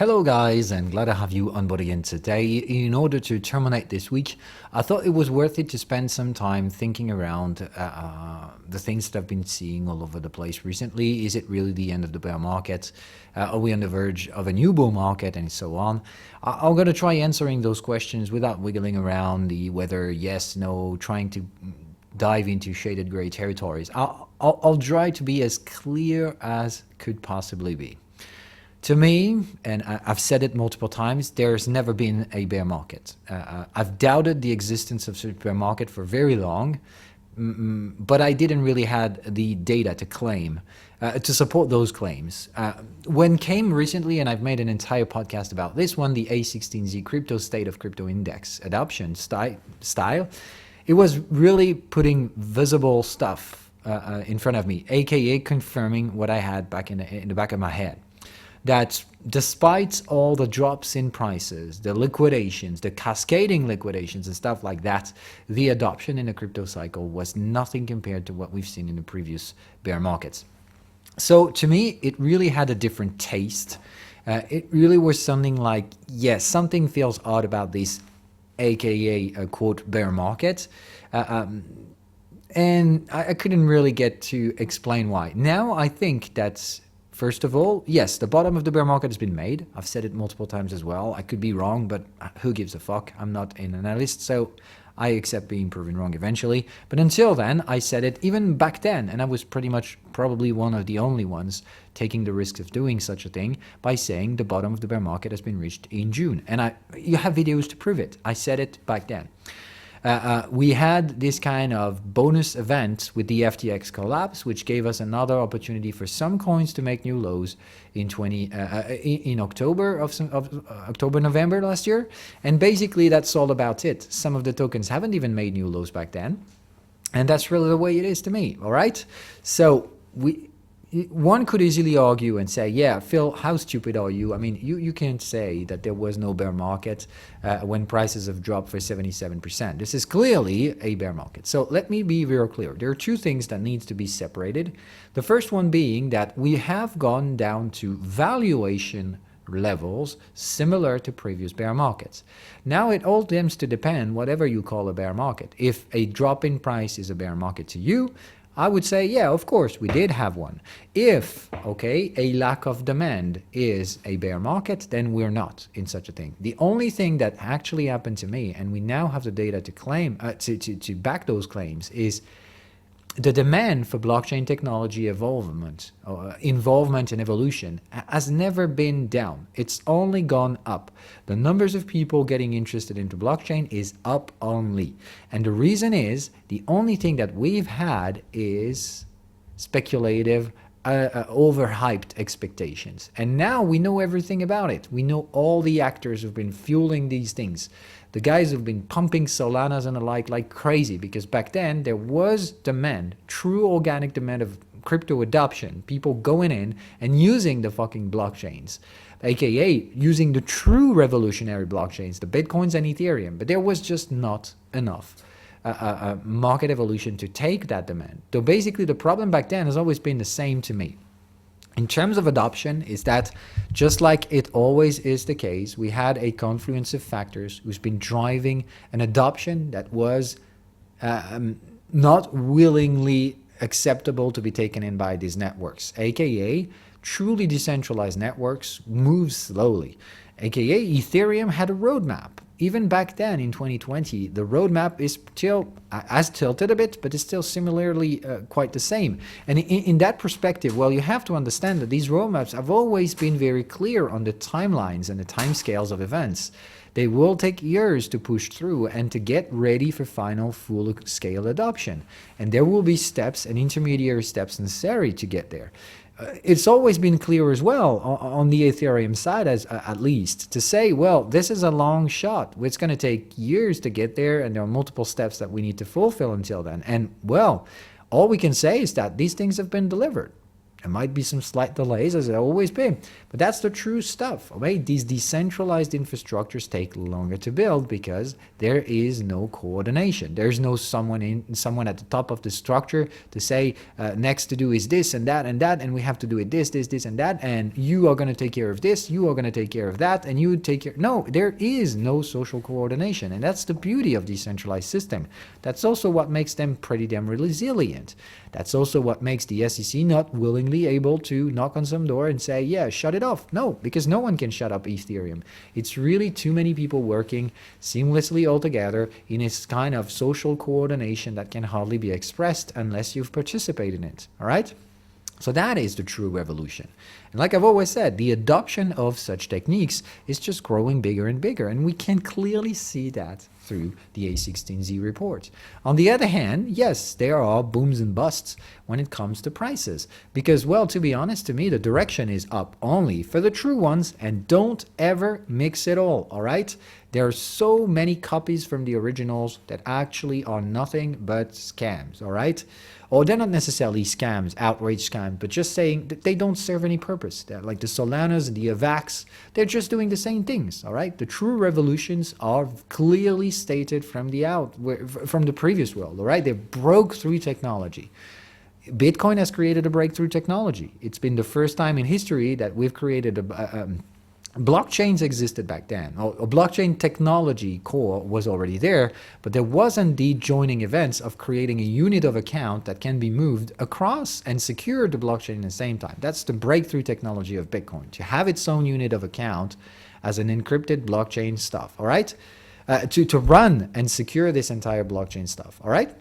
Hello guys, and glad to have you on board again today. In order to terminate this week, I thought it was worth it to spend some time thinking around the things that I've been seeing all over the place recently. Is it really the end of the bear market? Are we on the verge of a new bull market, and so on? I'm going to try answering those questions without wiggling around the whether, yes, no, trying to dive into shaded gray territories. I'll try to be as clear as could possibly be. To me, and I've said it multiple times, there's never been a bear market. I've doubted the existence of such a bear market for very long, but I didn't really have the data to claim, to support those claims. When came recently, and I've made an entire podcast about this one, the A16Z crypto state of crypto index adoption style, it was really putting visible stuff in front of me, aka confirming what I had back in the back of my head. That despite all the drops in prices, the liquidations, the cascading liquidations and stuff like that, the adoption in the crypto cycle was nothing compared to what we've seen in the previous bear markets. So to me, it really had a different taste. It really was something like, yes, something feels odd about this, aka quote bear market. And I couldn't really get to explain why. Now I think that's, first of all, yes, the bottom of the bear market has been made. I've said it multiple times as well. I could be wrong, but who gives a fuck? I'm not an analyst, so I accept being proven wrong eventually. But until then, I said it even back then, and I was pretty much probably one of the only ones taking the risks of doing such a thing by saying the bottom of the bear market has been reached in June. And you have videos to prove it. I said it back then. We had this kind of bonus event with the FTX collapse, which gave us another opportunity for some coins to make new lows in October November last year. And basically that's all about it. Some of the tokens haven't even made new lows back then. And that's really the way it is to me. All right. So one could easily argue and say, yeah, Phil, how stupid are you? I mean, you can't say that there was no bear market when prices have dropped for 77%. This is clearly a bear market. So let me be very clear. There are two things that needs to be separated. The first one being that we have gone down to valuation levels similar to previous bear markets. Now it all tends to depend whatever you call a bear market. If a drop in price is a bear market to you, I would say, yeah, of course, we did have one. If, okay, a lack of demand is a bear market, then we're not in such a thing. The only thing that actually happened to me, and we now have the data to claim, to back those claims, is the demand for blockchain technology involvement and evolution has never been down. It's only gone up. The numbers of people getting interested into blockchain is up only. And the reason is, the only thing that we've had is speculative, overhyped expectations. And now we know everything about it. We know all the actors who've been fueling these things. The guys who've been pumping Solanas and the like crazy, because back then there was demand, true organic demand of crypto adoption, people going in and using the fucking blockchains, aka using the true revolutionary blockchains, the Bitcoins and Ethereum. But there was just not enough market evolution to take that demand. So basically the problem back then has always been the same to me. In terms of adoption, is that just like it always is the case, we had a confluence of factors who's been driving an adoption that was not willingly acceptable to be taken in by these networks, aka truly decentralized networks move slowly, aka Ethereum had a roadmap. Even back then in 2020, the roadmap is still, has tilted a bit, but is still similarly quite the same. And in that perspective, well, you have to understand that these roadmaps have always been very clear on the timelines and the timescales of events. They will take years to push through and to get ready for final full-scale adoption. And there will be steps and intermediary steps necessary to get there. It's always been clear as well on the Ethereum side, as at least, to say, well, this is a long shot. It's going to take years to get there, and there are multiple steps that we need to fulfill until then. And, well, all we can say is that these things have been delivered. There might be some slight delays, as there always been, but that's the true stuff. Okay? These decentralized infrastructures take longer to build because there is no coordination. There's no someone at the top of the structure to say next to do is this and that, and we have to do it this, and that, and you are going to take care of this, you are going to take care of that, and you take care. No, there is no social coordination, and that's the beauty of decentralized system. That's also what makes them pretty damn resilient. That's also what makes the SEC not willingly able to knock on some door and say, yeah, shut it off. No, because no one can shut up Ethereum. It's really too many people working seamlessly all together in this kind of social coordination that can hardly be expressed unless you've participated in it. All right? So that is the true revolution. And like I've always said, the adoption of such techniques is just growing bigger and bigger, and we can clearly see that through the A16Z report. On the other hand, yes, there are booms and busts when it comes to prices, because, well, to be honest, to me, the direction is up only for the true ones, and don't ever mix it all right? There are so many copies from the originals that actually are nothing but scams, all right? Or they're not necessarily scams, outrage scams, but just saying that they don't serve any purpose. They're like the Solanas and the AVAX, they're just doing the same things, all right? The true revolutions are clearly stated from the previous world, all right? They broke through technology. Bitcoin has created a breakthrough technology. It's been the first time in history that we've created blockchains existed back then. A blockchain technology core was already there, but there wasn't the joining events of creating a unit of account that can be moved across and secure the blockchain at the same time. That's the breakthrough technology of Bitcoin, to have its own unit of account as an encrypted blockchain stuff, all right? To run and secure this entire blockchain stuff, all right?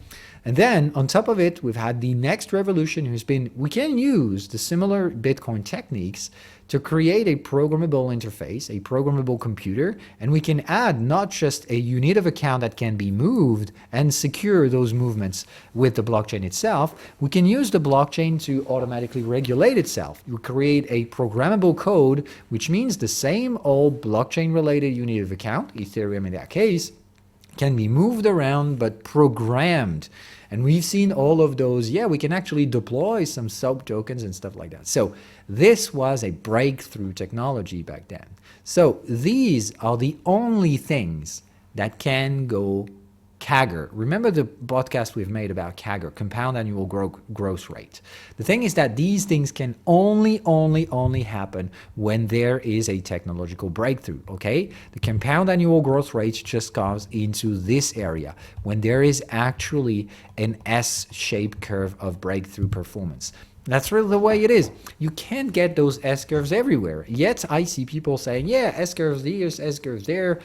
And then on top of it, we've had the next revolution who's been, we can use the similar Bitcoin techniques to create a programmable interface, a programmable computer, and we can add not just a unit of account that can be moved and secure those movements with the blockchain itself. We can use the blockchain to automatically regulate itself. You create a programmable code, which means the same old blockchain-related unit of account, Ethereum in that case, can be moved around but programmed. And we've seen all of those. Yeah, we can actually deploy some sub tokens and stuff like that. So this was a breakthrough technology back then. So these are the only things that can go CAGR. Remember the podcast we've made about CAGR, compound annual growth rate. The thing is that these things can only happen when there is a technological breakthrough, okay? The compound annual growth rate just comes into this area when there is actually an S-shaped curve of breakthrough performance. That's really the way it is. You can't get those S-curves everywhere. Yet I see people saying, yeah, S-curves here, S-curves there.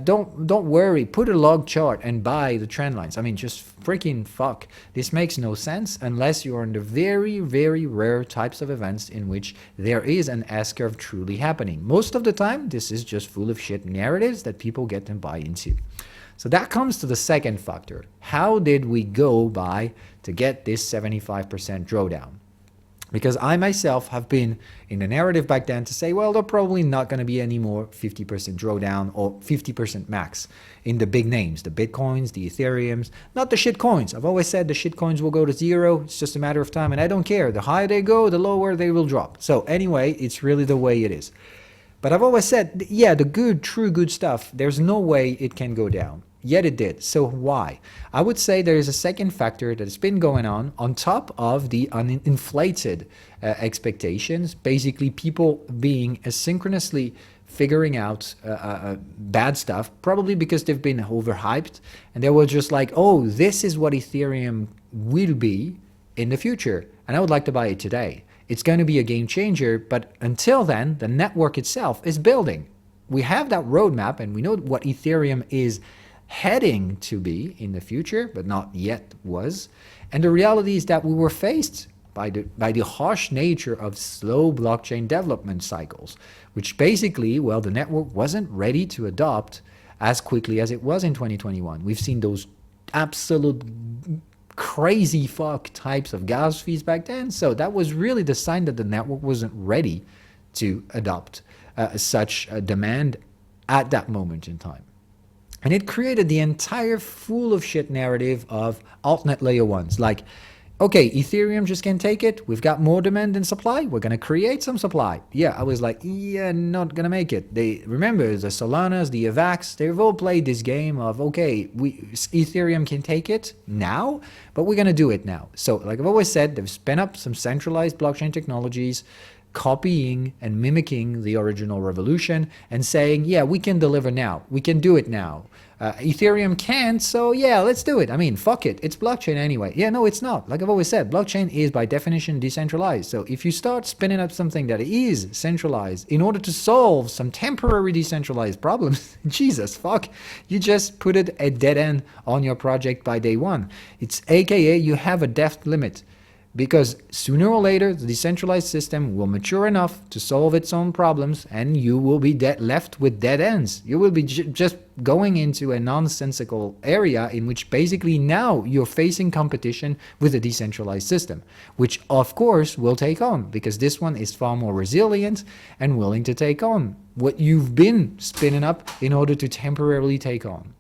Don't worry, put a log chart and buy the trend lines. I mean, just freaking fuck. This makes no sense unless you're in the very, very rare types of events in which there is an S-curve truly happening. Most of the time, this is just full of shit narratives that people get to buy into. So that comes to the second factor. How did we go by to get this 75% drawdown? Because I myself have been in the narrative back then to say, well, there probably not going to be any more 50% drawdown or 50% max in the big names, the Bitcoins, the Ethereums, not the shit coins. I've always said the shit coins will go to zero. It's just a matter of time, and I don't care. The higher they go, the lower they will drop. So anyway, it's really the way it is. But I've always said, yeah, the good, true good stuff, there's no way it can go down. Yet it did. So why? I would say there is a second factor that has been going on top of the uninflated expectations, basically people being asynchronously figuring out bad stuff, probably because they've been overhyped, and they were just like, oh, this is what Ethereum will be in the future, and I would like to buy it today. It's going to be a game changer, but until then, the network itself is building. We have that roadmap, and we know what Ethereum is heading to be in the future, but not yet was. And the reality is that we were faced by the harsh nature of slow blockchain development cycles, which basically, well, the network wasn't ready to adopt as quickly as it was in 2021. We've seen those absolute crazy fuck types of gas fees back then. So that was really the sign that the network wasn't ready to adopt such a demand at that moment in time. And it created the entire full of shit narrative of altnet layer ones. Like, okay, Ethereum just can't take it. We've got more demand than supply. We're going to create some supply. Yeah, I was like, yeah, not going to make it. They remember the Solanas, the AVAX, they've all played this game of, okay, Ethereum can take it now, but we're going to do it now. So like I've always said, they've spun up some centralized blockchain technologies, copying and mimicking the original revolution and saying, yeah, we can deliver now. We can do it now. Ethereum can't, so yeah, let's do it. I mean, fuck it. It's blockchain anyway. Yeah, no, it's not. Like I've always said, blockchain is by definition decentralized. So if you start spinning up something that is centralized in order to solve some temporary decentralized problems, Jesus, fuck, you just put it a dead end on your project by day one. It's AKA you have a depth limit. Because sooner or later, the decentralized system will mature enough to solve its own problems, and you will be left with dead ends. You will be just going into a nonsensical area in which basically now you're facing competition with a decentralized system, which of course will take on, because this one is far more resilient and willing to take on what you've been spinning up in order to temporarily take on.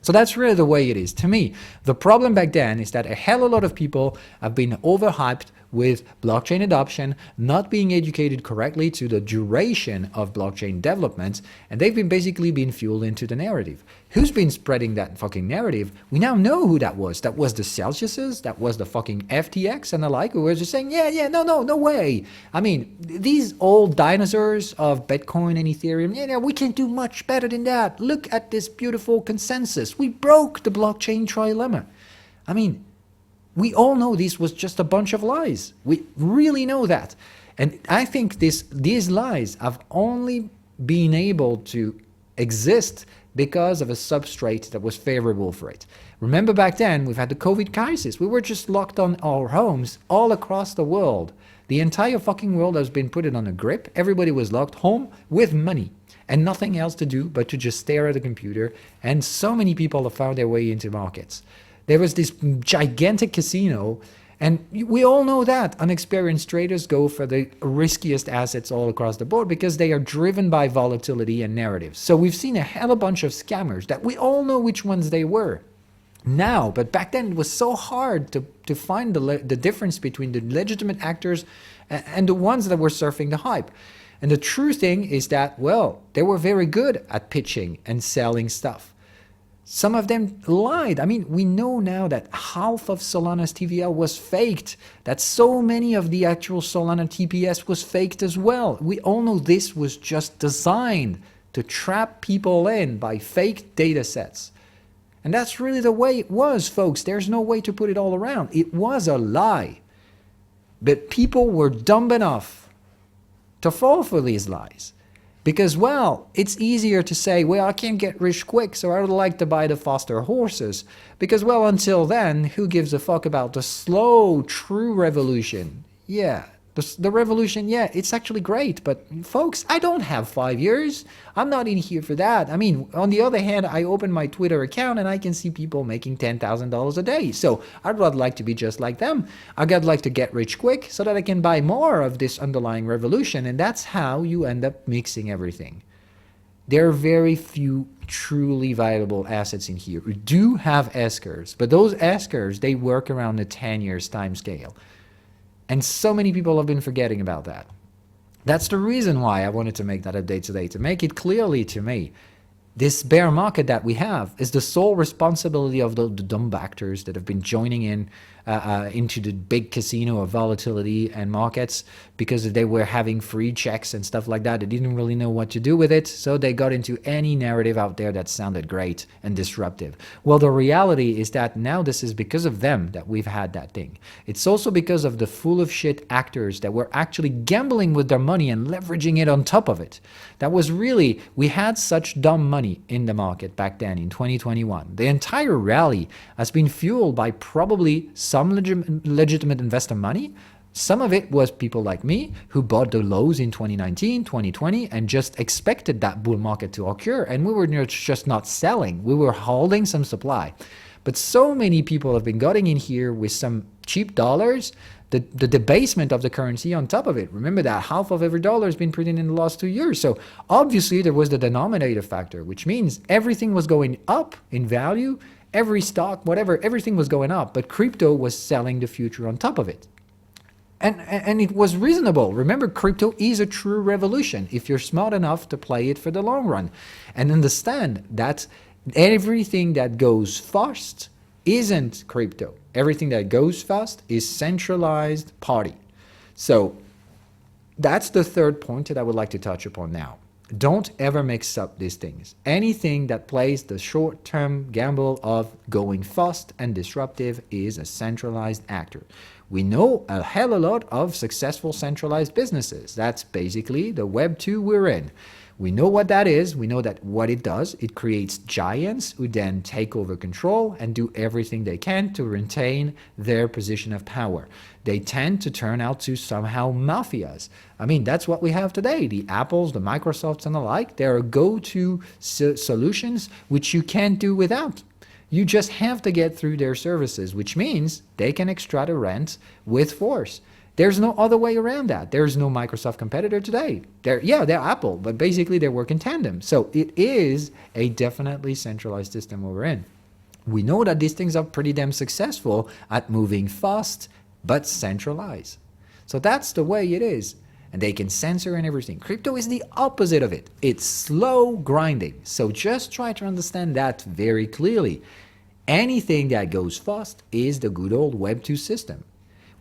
So that's really the way it is. To me, the problem back then is that a hell of a lot of people have been overhyped with blockchain adoption, not being educated correctly to the duration of blockchain development, and they've been basically being fueled into the narrative. Who's been spreading that fucking narrative? We now know who that was. That was the Celsiuses, that was the fucking FTX and the like, who were just saying, yeah, no way. I mean, these old dinosaurs of Bitcoin and Ethereum, yeah, we can do much better than that. Look at this beautiful consensus. We broke the blockchain trilemma. I mean, we all know this was just a bunch of lies. We really know that. And I think these lies have only been able to exist because of a substrate that was favorable for it. Remember back then, we've had the COVID crisis. We were just locked on our homes all across the world. The entire fucking world has been put on a grip. Everybody was locked home with money and nothing else to do but to just stare at a computer. And so many people have found their way into markets. There was this gigantic casino, and we all know that unexperienced traders go for the riskiest assets all across the board because they are driven by volatility and narratives. So we've seen a hell of a bunch of scammers that we all know which ones they were now, but back then it was so hard to find the difference between the legitimate actors and the ones that were surfing the hype. And the true thing is that, well, they were very good at pitching and selling stuff. Some of them lied. I mean, we know now that half of Solana's TVL was faked, that so many of the actual Solana TPS was faked as well. We all know this was just designed to trap people in by fake data sets. And that's really the way it was, folks. There's no way to put it all around. It was a lie. But people were dumb enough to fall for these lies. Because, well, it's easier to say, well, I can't get rich quick, so I would like to buy the faster horses. Because, well, until then, who gives a fuck about the slow, true revolution? Yeah, the revolution, yeah, it's actually great. But, folks, I don't have 5 years. I'm not in here for that. I mean, on the other hand, I open my Twitter account and I can see people making $10,000 a day. So I'd rather like to be just like them. I'd like to get rich quick so that I can buy more of this underlying revolution. And that's how you end up mixing everything. There are very few truly viable assets in here. We do have S-curves, but those S-curves, they work around a 10 years time scale. And so many people have been forgetting about that. That's the reason why I wanted to make that update today, to make it clearly to me. This bear market that we have is the sole responsibility of the dumb actors that have been joining in into the big casino of volatility and markets because they were having free checks and stuff like that. They didn't really know what to do with it, so they got into any narrative out there that sounded great and disruptive. Well, the reality is that now this is because of them that we've had that thing. It's also because of the full of shit actors that were actually gambling with their money and leveraging it on top of it. That was really, we had such dumb money in the market back then in 2021. The entire rally has been fueled by probably some legitimate investor money. Some of it was people like me who bought the lows in 2019, 2020 and just expected that bull market to occur, and we were just not selling. We were holding some supply. But so many people have been getting in here with some cheap dollars, the debasement of the currency on top of it. Remember that half of every dollar has been printed in the last 2 years. So obviously there was the denominator factor, which means everything was going up in value Every stock, whatever, everything was going up, but crypto was selling the future on top of it. And it was reasonable. Remember, crypto is a true revolution if you're smart enough to play it for the long run. And understand that everything that goes fast isn't crypto. Everything that goes fast is centralized party. So that's the third point that I would like to touch upon now. Don't ever mix up these things. Anything that plays the short-term gamble of going fast and disruptive is a centralized actor. We know a hell of a lot of successful centralized businesses. That's basically the Web 2 we're in. We know what that is. We know that what it does, it creates giants who then take over control and do everything they can to retain their position of power. They tend to turn out to somehow mafias. I mean, that's what we have today. The Apples, the Microsofts and the like, they're go-to solutions which you can't do without. You just have to get through their services, which means they can extract a rent with force. There's no other way around that. There's no Microsoft competitor today. They're Apple, but basically they work in tandem. So it is a definitely centralized system we're in. We know that these things are pretty damn successful at moving fast, but centralized. So that's the way it is. And they can censor and everything. Crypto is the opposite of it. It's slow grinding. So just try to understand that very clearly. Anything that goes fast is the good old Web 2 system.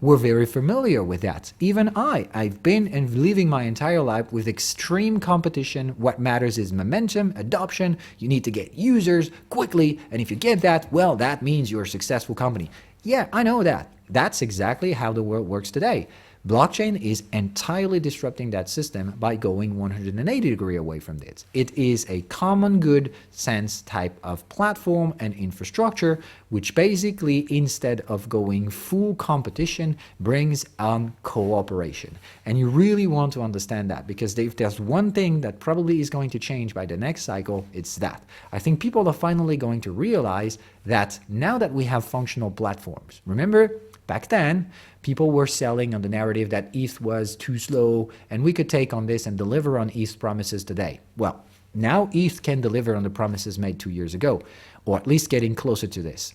We're very familiar with that. Even I've been and living my entire life with extreme competition. What matters is momentum, adoption. You need to get users quickly. And if you get that, well, that means you're a successful company. Yeah, I know that. That's exactly how the world works today. Blockchain is entirely disrupting that system by going 180 degrees away from it. It is a common good sense type of platform and infrastructure, which basically, instead of going full competition, brings on cooperation. And you really want to understand that, because if there's one thing that probably is going to change by the next cycle, it's that. I think people are finally going to realize that now that we have functional platforms, remember, back then, people were selling on the narrative that ETH was too slow and we could take on this and deliver on ETH's promises today. Well, now ETH can deliver on the promises made 2 years ago, or at least getting closer to this.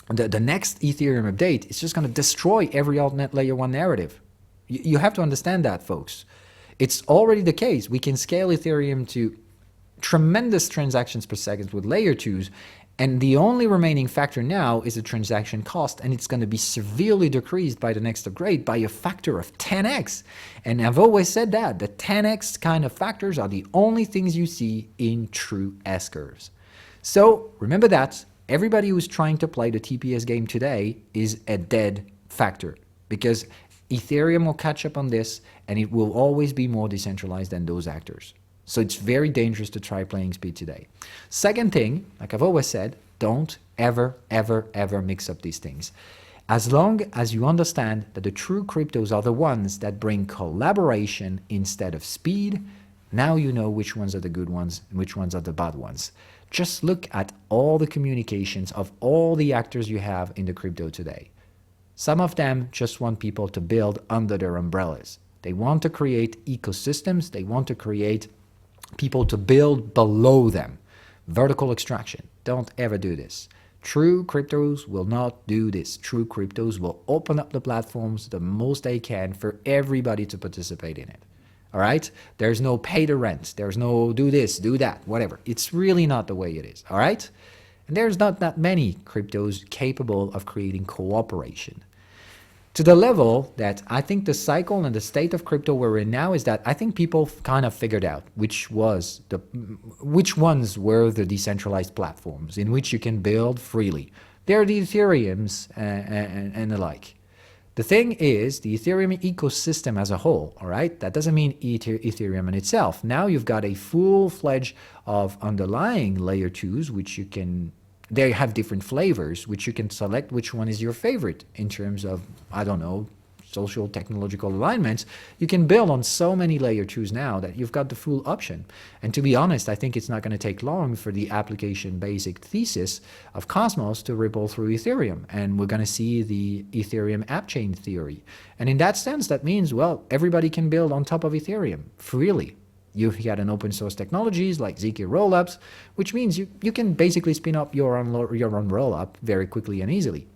The next Ethereum update is just going to destroy every altnet layer 1 narrative. You have to understand that, folks. It's already the case. We can scale Ethereum to tremendous transactions per second with layer 2s. And the only remaining factor now is the transaction cost, and it's going to be severely decreased by the next upgrade by a factor of 10x. And I've always said that the 10x kind of factors are the only things you see in true S-curves. So remember that everybody who's trying to play the TPS game today is a dead factor, because Ethereum will catch up on this, and it will always be more decentralized than those actors. So it's very dangerous to try playing speed today. Second thing, like I've always said, don't ever, ever, ever mix up these things. As long as you understand that the true cryptos are the ones that bring collaboration instead of speed, now you know which ones are the good ones and which ones are the bad ones. Just look at all the communications of all the actors you have in the crypto today. Some of them just want people to build under their umbrellas. They want to create ecosystems. They want to create people to build below them. Vertical extraction. Don't ever do this. True cryptos will not do this. True cryptos will open up the platforms the most they can for everybody to participate in it. All right? There's no pay the rent. There's no do this, do that, whatever. It's really not the way it is. All right? And there's not that many cryptos capable of creating cooperation. To the level that I think the cycle and the state of crypto we're in now is that I think people kind of figured out which ones were the decentralized platforms in which you can build freely. They're the Ethereums and the like. The thing is, the Ethereum ecosystem as a whole, all right, that doesn't mean Ethereum in itself. Now you've got a full-fledged of underlying layer 2s, which you can, they have different flavors, which you can select which one is your favorite in terms of, I don't know, social technological alignments. You can build on so many layer 2s now that you've got the full option. And to be honest, I think it's not going to take long for the application basic thesis of Cosmos to ripple through Ethereum. And we're going to see the Ethereum app chain theory. And in that sense, that means, well, everybody can build on top of Ethereum freely. You've got an open source technologies like ZK rollups, which means you can basically spin up your own rollup very quickly and easily.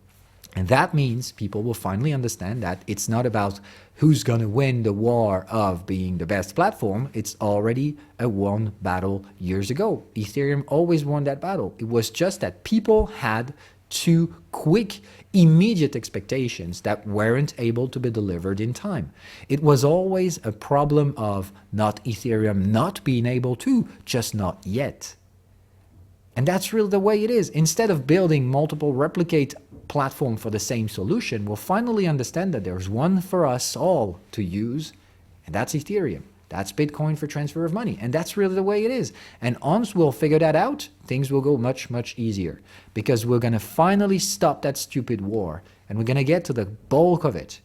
And that means people will finally understand that it's not about who's going to win the war of being the best platform. It's already a won battle years ago. Ethereum always won that battle. It was just that people had too quick, immediate expectations that weren't able to be delivered in time. It was always a problem of not Ethereum not being able to, just not yet. And that's really the way it is. Instead of building multiple replicate platform for the same solution, we'll finally understand that there's one for us all to use, and that's Ethereum. That's Bitcoin for transfer of money. And that's really the way it is. And once we'll figure that out, things will go much, much easier, because we're going to finally stop that stupid war, and we're going to get to the bulk of it,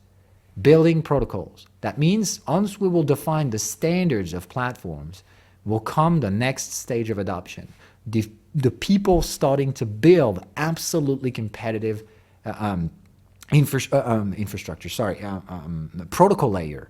building protocols. That means once we will define the standards of platforms, will come the next stage of adoption. The people starting to build absolutely competitive infrastructure, protocol layer.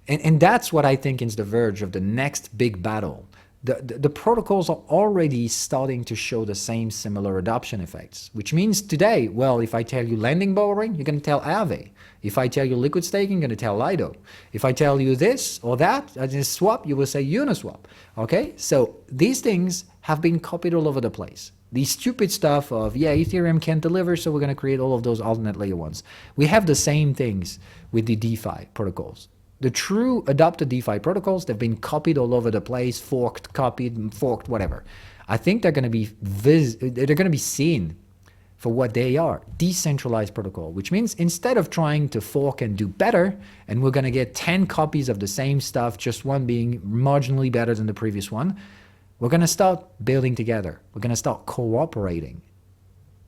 And that's what I think is the verge of the next big battle. The protocols are already starting to show the same similar adoption effects, which means today, well, if I tell you lending borrowing, you're going to tell Aave. If I tell you liquid staking, you're going to tell Lido. If I tell you this or that, swap, you will say Uniswap. Okay, so these things have been copied all over the place. The stupid stuff of, yeah, Ethereum can't deliver, so we're going to create all of those alternate layer ones. We have the same things with the DeFi protocols. The true adopted DeFi protocols, they've been copied all over the place, forked, copied, forked, whatever. I think they're going to be seen for what they are, decentralized protocol, which means instead of trying to fork and do better, and we're going to get 10 copies of the same stuff, just one being marginally better than the previous one, we're going to start building together. We're going to start cooperating.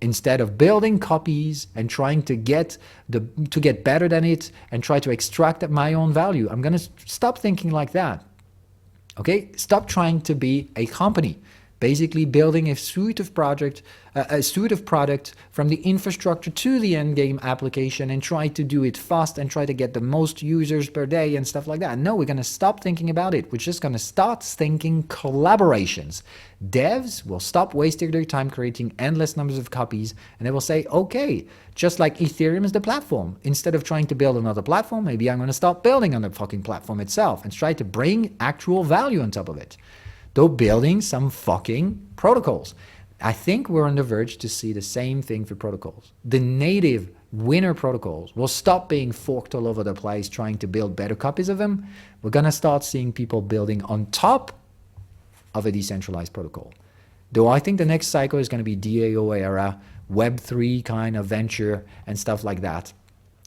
Instead of building copies and trying to get better than it and try to extract my own value, I'm going to stop thinking like that. Okay? Stop trying to be a company. Basically building a suite of product from the infrastructure to the end game application, and try to do it fast and try to get the most users per day and stuff like that. No, we're going to stop thinking about it. We're just going to start thinking collaborations. Devs will stop wasting their time creating endless numbers of copies, and they will say, okay, just like Ethereum is the platform, instead of trying to build another platform, maybe I'm going to start building on the fucking platform itself and try to bring actual value on top of it. Though building some fucking protocols. I think we're on the verge to see the same thing for protocols. The native winner protocols will stop being forked all over the place trying to build better copies of them. We're going to start seeing people building on top of a decentralized protocol. Though I think the next cycle is going to be DAO era, Web3 kind of venture and stuff like that.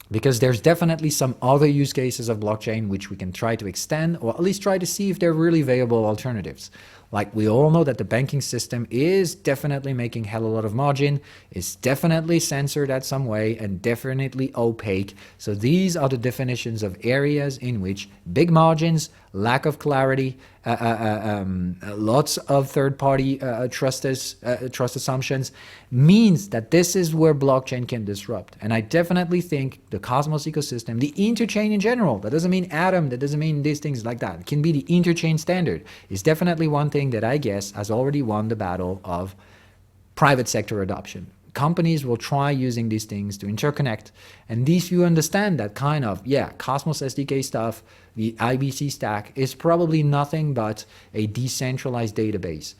Because there's definitely some other use cases of blockchain which we can try to extend, or at least try to see if they're really viable alternatives. Like, we all know that the banking system is definitely making hell a lot of margin, is definitely censored at some way, and definitely opaque. So these are the definitions of areas in which big margins, lack of clarity, lots of third-party trust assumptions means that this is where blockchain can disrupt. And I definitely think the Cosmos ecosystem, the interchain in general, that doesn't mean Atom, that doesn't mean these things like that, it can be the interchain standard, is definitely one thing that I guess has already won the battle of private sector adoption. Companies will try using these things to interconnect, and these, you understand that kind of, yeah, Cosmos SDK stuff, the IBC stack is probably nothing but a decentralized database,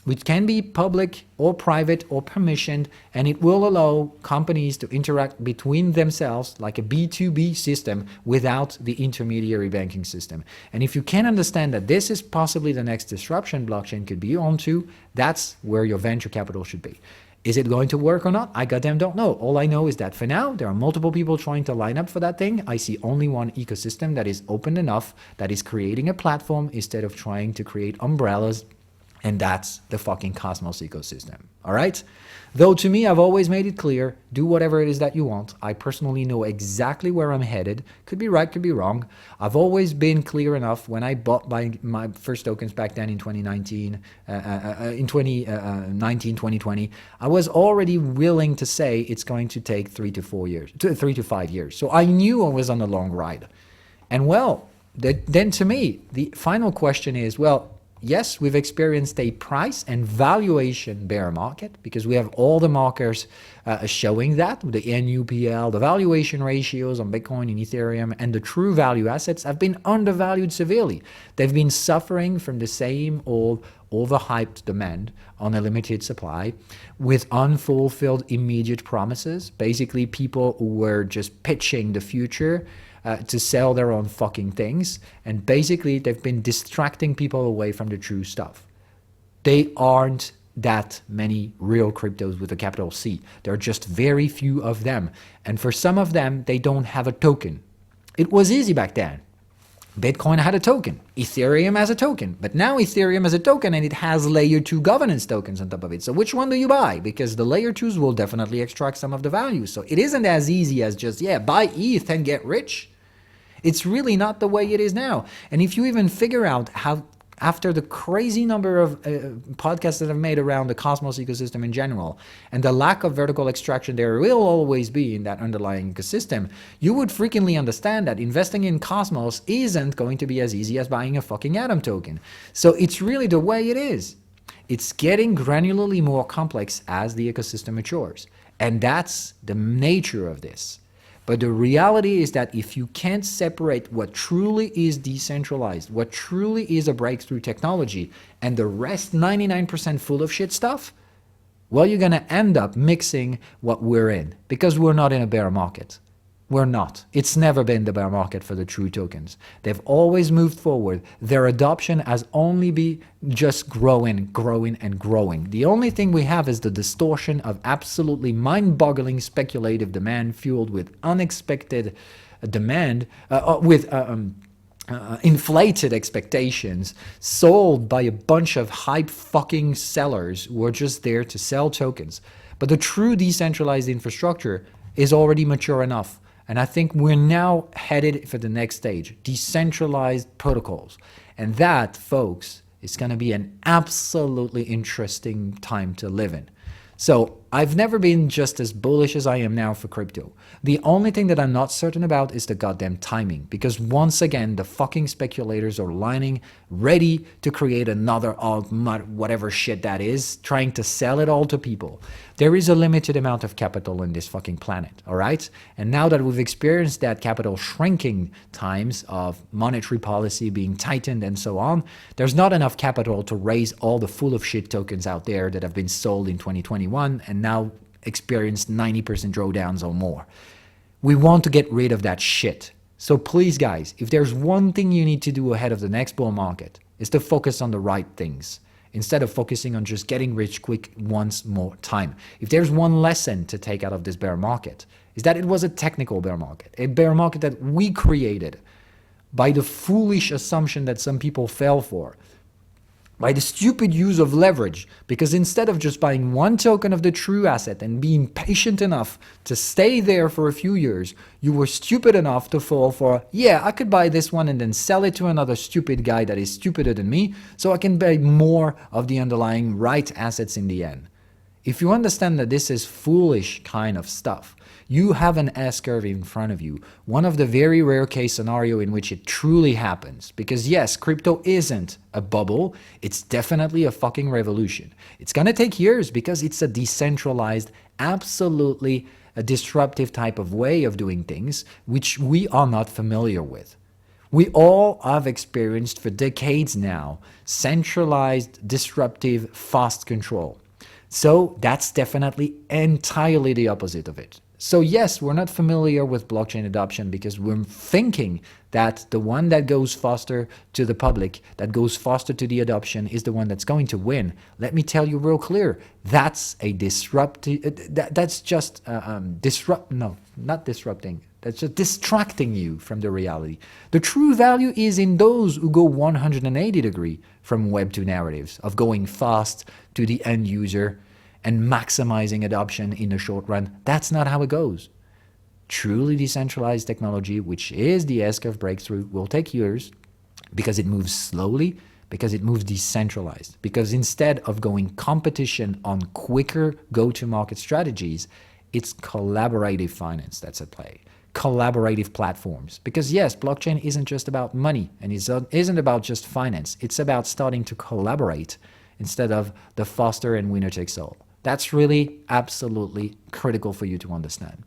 which can be public or private or permissioned, and it will allow companies to interact between themselves like a B2B system without the intermediary banking system. And if you can understand that this is possibly the next disruption blockchain could be onto, that's where your venture capital should be. Is it going to work or not? I goddamn don't know. All I know is that for now, there are multiple people trying to line up for that thing. I see only one ecosystem that is open enough, that is creating a platform instead of trying to create umbrellas, and that's the fucking Cosmos ecosystem. All right? Though to me, I've always made it clear, do whatever it is that you want. I personally know exactly where I'm headed. Could be right, could be wrong. I've always been clear enough when I bought my first tokens back then in 2019, 2020, I was already willing to say it's going to take 3 to 5 years. So I knew I was on a long ride. And well, then to me, the final question is, well, yes, we've experienced a price and valuation bear market because we have all the markers showing that, the NUPL, the valuation ratios on Bitcoin and Ethereum, and the true value assets have been undervalued severely. They've been suffering from the same old overhyped demand on a limited supply with unfulfilled immediate promises, basically people who were just pitching the future to sell their own fucking things, and basically they've been distracting people away from the true stuff. They aren't that many real cryptos with a capital C. There are just very few of them, and for some of them they don't have a token. It was easy back then. Bitcoin had a token, Ethereum has a token, but now Ethereum has a token and it has layer 2 governance tokens on top of it. So which one do you buy? Because the layer 2s will definitely extract some of the value. So it isn't as easy as just, yeah, buy ETH and get rich. It's really not the way it is now. And if you even figure out how, after the crazy number of podcasts that I've made around the Cosmos ecosystem in general, and the lack of vertical extraction there will always be in that underlying ecosystem, you would freakingly understand that investing in Cosmos isn't going to be as easy as buying a fucking Atom token. So it's really the way it is. It's getting granularly more complex as the ecosystem matures. And that's the nature of this. But the reality is that if you can't separate what truly is decentralized, what truly is a breakthrough technology, and the rest 99% full of shit stuff, well, you're going to end up mixing what we're in, because we're not in a bear market. We're not. It's never been the bear market for the true tokens. They've always moved forward. Their adoption has only been just growing, and growing. The only thing we have is the distortion of absolutely mind-boggling speculative demand fueled with unexpected demand, inflated expectations sold by a bunch of hype fucking sellers who are just there to sell tokens. But the true decentralized infrastructure is already mature enough. And I think we're now headed for the next stage, decentralized protocols. And that, folks, is going to be an absolutely interesting time to live in. So I've never been just as bullish as I am now for crypto. The only thing that I'm not certain about is the goddamn timing, because once again, the fucking speculators are lining ready to create another alt, whatever shit that is, trying to sell it all to people. There is a limited amount of capital in this fucking planet, all right? And now that we've experienced that capital shrinking times of monetary policy being tightened and so on, there's not enough capital to raise all the full of shit tokens out there that have been sold in 2021 and now experienced 90% drawdowns or more. We want to get rid of that shit. So please, guys, if there's one thing you need to do ahead of the next bull market, is to focus on the right things instead of focusing on just getting rich quick once more time. If there's one lesson to take out of this bear market, is that it was a technical bear market, a bear market that we created by the foolish assumption that some people fell for, by the stupid use of leverage, because instead of just buying one token of the true asset and being patient enough to stay there for a few years, you were stupid enough to fall for, yeah, I could buy this one and then sell it to another stupid guy that is stupider than me, so I can buy more of the underlying right assets in the end. If you understand that this is foolish kind of stuff, you have an S-curve in front of you, one of the very rare case scenario in which it truly happens. Because yes, crypto isn't a bubble, it's definitely a fucking revolution. It's gonna take years because it's a decentralized, absolutely a disruptive type of way of doing things, which we are not familiar with. We all have experienced for decades now centralized, disruptive, fast control. So that's definitely entirely the opposite of it. So yes, we're not familiar with blockchain adoption because we're thinking that the one that goes faster to the public, that goes faster to the adoption is the one that's going to win. Let me tell you real clear, that's a disruptive, that's just not disrupting. That's just distracting you from the reality. The true value is in those who go 180 degrees from Web 2 narratives of going fast to the end user and maximizing adoption in the short run. That's not how it goes. Truly decentralized technology, which is the S-curve breakthrough, will take years because it moves slowly, because it moves decentralized, because instead of going competition on quicker go-to-market strategies, it's collaborative finance that's at play. collaborative platforms. Because yes, blockchain isn't just about money and isn't about just finance. It's about starting to collaborate instead of the foster and winner takes all. That's really absolutely critical for you to understand.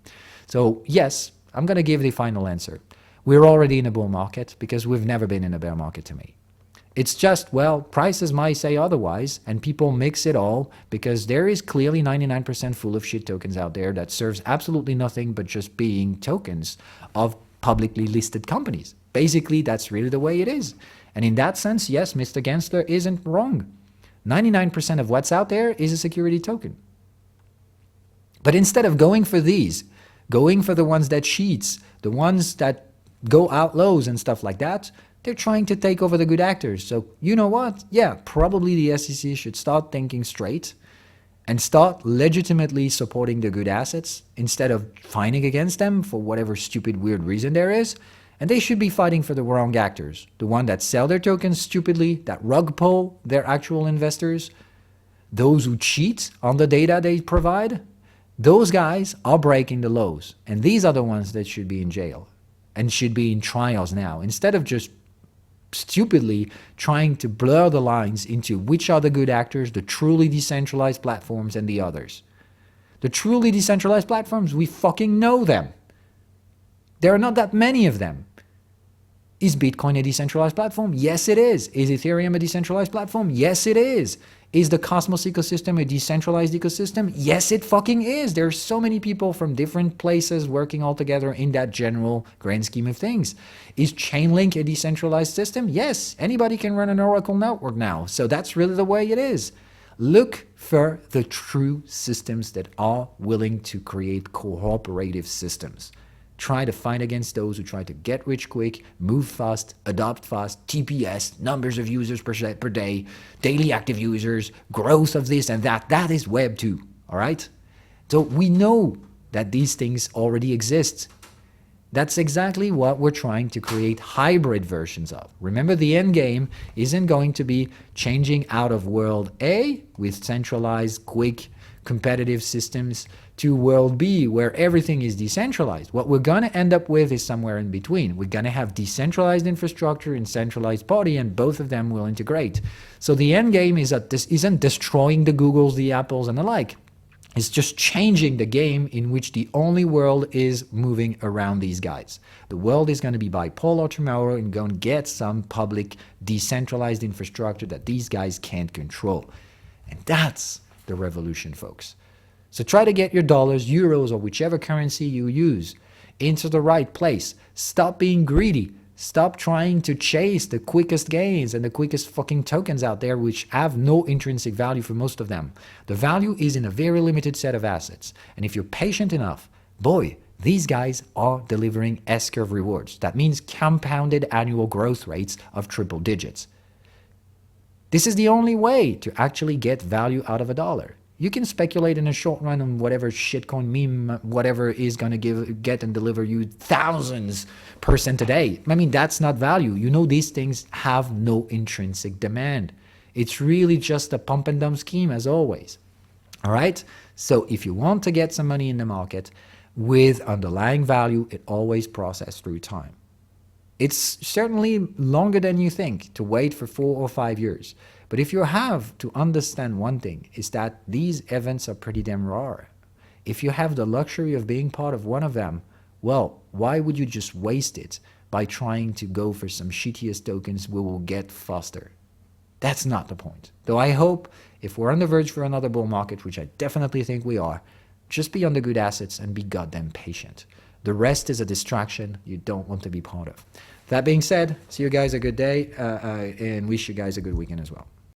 So yes, I'm going to give the final answer. We're already in a bull market because we've never been in a bear market to me. It's just, well, prices might say otherwise, and people mix it all because there is clearly 99% full of shit tokens out there that serves absolutely nothing but just being tokens of publicly listed companies. Basically, that's really the way it is. And in that sense, yes, Mr. Gensler isn't wrong. 99% of what's out there is a security token. But instead of going for these, going for the ones that cheats, the ones that go out lows and stuff like that, they're trying to take over the good actors. So you know what? Yeah, probably the SEC should start thinking straight and start legitimately supporting the good assets instead of fighting against them for whatever stupid weird reason there is. And they should be fighting for the wrong actors, the one that sell their tokens stupidly, that rug pull their actual investors, those who cheat on the data they provide. Those guys are breaking the laws, and these are the ones that should be in jail and should be in trials now, instead of just stupidly trying to blur the lines into which are the good actors, the truly decentralized platforms, and the others. The truly decentralized platforms, we fucking know them. There are not that many of them. Is Bitcoin a decentralized platform? Yes, it is. Is Ethereum a decentralized platform? Yes, it is. Is the Cosmos ecosystem a decentralized ecosystem? Yes, it fucking is. There are so many people from different places working all together in that general grand scheme of things. Is Chainlink a decentralized system? Yes, anybody can run an Oracle network now. So that's really the way it is. Look for the true systems that are willing to create cooperative systems. Try to fight against those who try to get rich quick, move fast, adopt fast, TPS, numbers of users per day, daily active users, growth of this and that. That is Web 2, all right? So we know that these things already exist. That's exactly what we're trying to create hybrid versions of. Remember, the end game isn't going to be changing out of world A with centralized, quick, competitive systems to world B where everything is decentralized. What we're going to end up with is somewhere in between. We're going to have decentralized infrastructure and centralized party, and both of them will integrate. So the end game is that this isn't destroying the Googles, the Apples, and the like. It's just changing the game in which the only world is moving around these guys. The world is going to be bipolar tomorrow and going to get some public decentralized infrastructure that these guys can't control. And that's the revolution, folks. So try to get your dollars, euros, or whichever currency you use into the right place. Stop being greedy. Stop trying to chase the quickest gains and the quickest fucking tokens out there, which have no intrinsic value for most of them. The value is in a very limited set of assets. And if you're patient enough, boy, these guys are delivering S-curve rewards. That means compounded annual growth rates of triple digits. This is the only way to actually get value out of a dollar. You can speculate in a short run on whatever shitcoin meme, whatever is going to get and deliver you thousands% a day. I mean, that's not value. You know, these things have no intrinsic demand. It's really just a pump and dump scheme as always. All right. So if you want to get some money in the market with underlying value, it always processes through time. It's certainly longer than you think to wait for 4 or 5 years. But if you have to understand one thing, is that these events are pretty damn rare. If you have the luxury of being part of one of them, well, why would you just waste it by trying to go for some shittiest tokens we will get faster? That's not the point. Though I hope if we're on the verge for another bull market, which I definitely think we are, just be on the good assets and be goddamn patient. The rest is a distraction you don't want to be part of. That being said, see you guys a good day and wish you guys a good weekend as well.